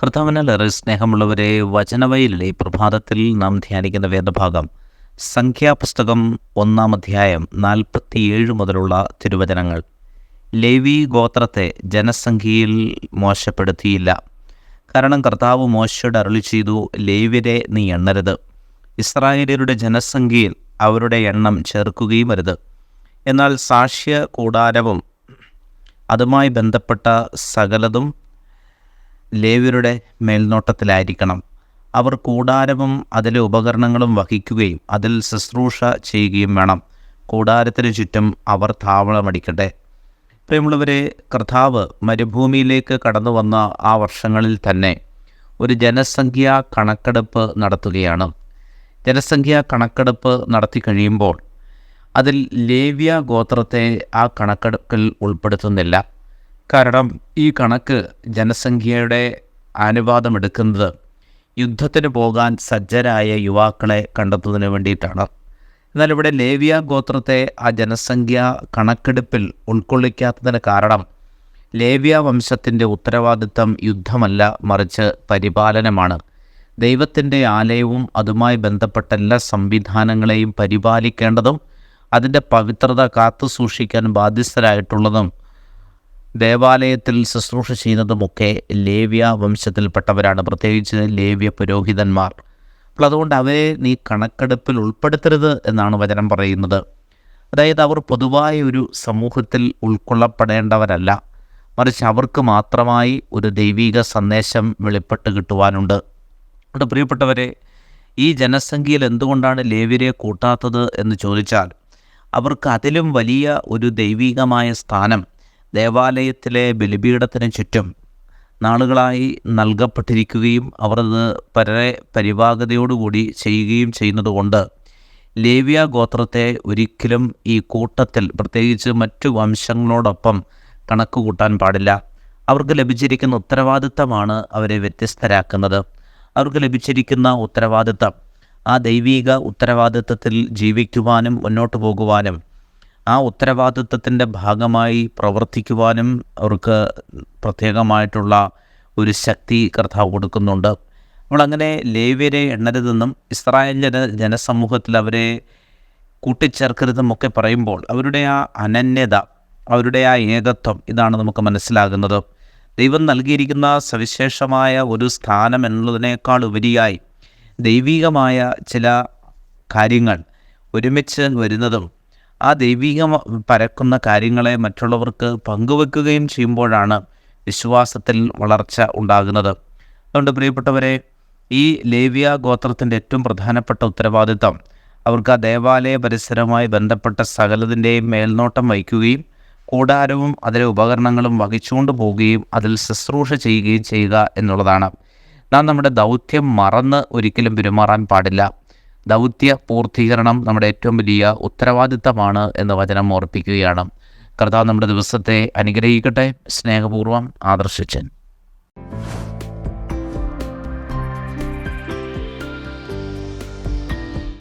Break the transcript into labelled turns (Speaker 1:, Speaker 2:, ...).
Speaker 1: കർത്താവിനാൽ സ്നേഹമുള്ളവരെ, വചനവയലിലെ ഈ പ്രഭാതത്തിൽ നാം ധ്യാനിക്കുന്ന വേദഭാഗം സംഖ്യാപുസ്തകം 1-ാം അധ്യായം 47 മുതലുള്ള തിരുവചനങ്ങൾ. ലേവി ഗോത്രത്തെ ജനസംഖ്യയിൽ മോശപ്പെടുത്തിയില്ല. കാരണം കർത്താവ് മോശയോട് അരുളി ചെയ്തു, ലേവ്യരെ നീ എണ്ണരുത്, ഇസ്രായേലിയരുടെ ജനസംഖ്യയിൽ അവരുടെ എണ്ണം ചേർക്കുകയും അരുത്. എന്നാൽ സാക്ഷ്യ കൂടാരവും അതുമായി ബന്ധപ്പെട്ട സകലതും ലേവ്യരുടെ മേൽനോട്ടത്തിലായിരിക്കണം. അവർ കൂടാരവും അതിലെ ഉപകരണങ്ങളും വഹിക്കുകയും അതിൽ ശുശ്രൂഷ ചെയ്യുകയും വേണം. കൂടാരത്തിന് ചുറ്റും അവർ താവളമടിക്കട്ടെ. പ്രിയമുള്ളവരെ, കർത്താവ് മരുഭൂമിയിലേക്ക് കടന്നു വന്ന ആ വർഷങ്ങളിൽ തന്നെ ഒരു ജനസംഖ്യാ കണക്കെടുപ്പ് നടത്തുകയാണ്. ജനസംഖ്യാ കണക്കെടുപ്പ് നടത്തി കഴിയുമ്പോൾ അതിൽ ലേവ്യ ഗോത്രത്തെ ആ കണക്കെടുപ്പിൽ ഉൾപ്പെടുത്തുന്നില്ല. കാരണം ഈ കണക്ക് ജനസംഖ്യയുടെ അനുപാതമെടുക്കുന്നത് യുദ്ധത്തിന് പോകാൻ സജ്ജരായ യുവാക്കളെ കണ്ടെത്തുന്നതിന് വേണ്ടിയിട്ടാണ്. എന്നാൽ ഇവിടെ ലേവ്യ ഗോത്രത്തെ ആ ജനസംഖ്യ കണക്കെടുപ്പിൽ ഉൾക്കൊള്ളിക്കാത്തതിന് കാരണം ലേവ്യ വംശത്തിൻ്റെ ഉത്തരവാദിത്തം യുദ്ധമല്ല, മറിച്ച് പരിപാലനമാണ്. ദൈവത്തിൻ്റെ ആലയവും അതുമായി ബന്ധപ്പെട്ട എല്ലാ സംവിധാനങ്ങളെയും പരിപാലിക്കേണ്ടതും അതിൻ്റെ പവിത്രത കാത്തു സൂക്ഷിക്കാൻ ബാധ്യസ്ഥരായിട്ടുള്ളതും ദേവാലയത്തിൽ ശുശ്രൂഷ ചെയ്യുന്നതുമൊക്കെ ലേവ്യ വംശത്തിൽപ്പെട്ടവരാണ്, പ്രത്യേകിച്ച് ലേവ്യ പുരോഹിതന്മാർ. അപ്പോൾ അതുകൊണ്ട് അവരെ നീ കണക്കെടുപ്പിൽ ഉൾപ്പെടുത്തരുത് എന്നാണ് വചനം പറയുന്നത്. അതായത് അവർ പൊതുവായ ഒരു സമൂഹത്തിൽ ഉൾക്കൊള്ളപ്പെടേണ്ടവരല്ല, മറിച്ച് അവർക്ക് മാത്രമായി ഒരു ദൈവിക സന്ദേശം വെളിപ്പെട്ട് കിട്ടുവാനുണ്ട്. അതുകൊണ്ട് പ്രിയപ്പെട്ടവരെ, ഈ ജനസംഖ്യയിൽ എന്തുകൊണ്ടാണ് ലേവ്യരെ കൂട്ടാത്തത് എന്ന് ചോദിച്ചാൽ, അവർക്ക് അതിലും വലിയ ഒരു ദൈവികമായ സ്ഥാനം ദേവാലയത്തിലെ ബലിപീഠത്തിന് ചുറ്റും നാളുകളായി നൽകപ്പെട്ടിരിക്കുകയും അവർ അത് വളരെ പരിപാകതയോടുകൂടി ചെയ്യുകയും ചെയ്യുന്നതുകൊണ്ട് ലേവ്യ ഗോത്രത്തെ ഒരിക്കലും ഈ കൂട്ടത്തിൽ, പ്രത്യേകിച്ച് മറ്റു വംശങ്ങളോടൊപ്പം കണക്ക് കൂട്ടാൻ പാടില്ല. അവർക്ക് ലഭിച്ചിരിക്കുന്ന ഉത്തരവാദിത്തമാണ് അവരെ വ്യത്യസ്തരാക്കുന്നത്. അവർക്ക് ലഭിച്ചിരിക്കുന്ന ഉത്തരവാദിത്തം, ആ ദൈവിക ഉത്തരവാദിത്തത്തിൽ ജീവിക്കുവാനും മുന്നോട്ട് പോകുവാനും ആ ഉത്തരവാദിത്തത്തിൻ്റെ ഭാഗമായി പ്രവർത്തിക്കുവാനും അവർക്ക് പ്രത്യേകമായിട്ടുള്ള ഒരു ശക്തി കർത്താവ് കൊടുക്കുന്നുണ്ട്. നമ്മളങ്ങനെ ലേവ്യരെ എണ്ണരുതെന്നും ഇസ്രായേൽ ജനസമൂഹത്തിൽ അവരെ കൂട്ടിച്ചേർക്കരുതെന്നൊക്കെ പറയുമ്പോൾ അവരുടെ ആ അനന്യത, അവരുടെ ആ ഏകത്വം, ഇതാണ് നമുക്ക് മനസ്സിലാകുന്നത്. ദൈവം നൽകിയിരിക്കുന്ന സവിശേഷമായ ഒരു സ്ഥാനം എന്നുള്ളതിനേക്കാൾ ഉപരിയായി ദൈവികമായ ചില കാര്യങ്ങൾ ഒരുമിച്ച് വരുന്നതും ആ ദൈവിക പരക്കുന്ന കാര്യങ്ങളെ മറ്റുള്ളവർക്ക് പങ്കുവെക്കുകയും ചെയ്യുമ്പോഴാണ് വിശ്വാസത്തിൽ വളർച്ച ഉണ്ടാകുന്നത്. അതുകൊണ്ട് പ്രിയപ്പെട്ടവരെ, ഈ ലേവ്യ ഗോത്രത്തിൻ്റെ ഏറ്റവും പ്രധാനപ്പെട്ട ഉത്തരവാദിത്തം അവർക്ക് ആ ദേവാലയ പരിസരവുമായി ബന്ധപ്പെട്ട സകലതിൻ്റെയും മേൽനോട്ടം വഹിക്കുകയും കൂടാരവും അതിലെ ഉപകരണങ്ങളും വഹിച്ചുകൊണ്ട് പോവുകയും അതിൽ ശുശ്രൂഷ ചെയ്യുകയും ചെയ്യുക എന്നുള്ളതാണ്. നാം നമ്മുടെ ദൗത്യം മറന്ന് ഒരിക്കലും പെരുമാറാൻ പാടില്ല. ദൗത്യ പൂർത്തീകരണം നമ്മുടെ ഏറ്റവും വലിയ ഉത്തരവാദിത്തമാണ് എന്ന് വചനം ഓർപ്പിക്കുകയാണ്. കർത്താവ് നമ്മുടെ ദിവസത്തെ അനുഗ്രഹിക്കട്ടെ. സ്നേഹപൂർവ്വം, ആദർശിച്ചൻ.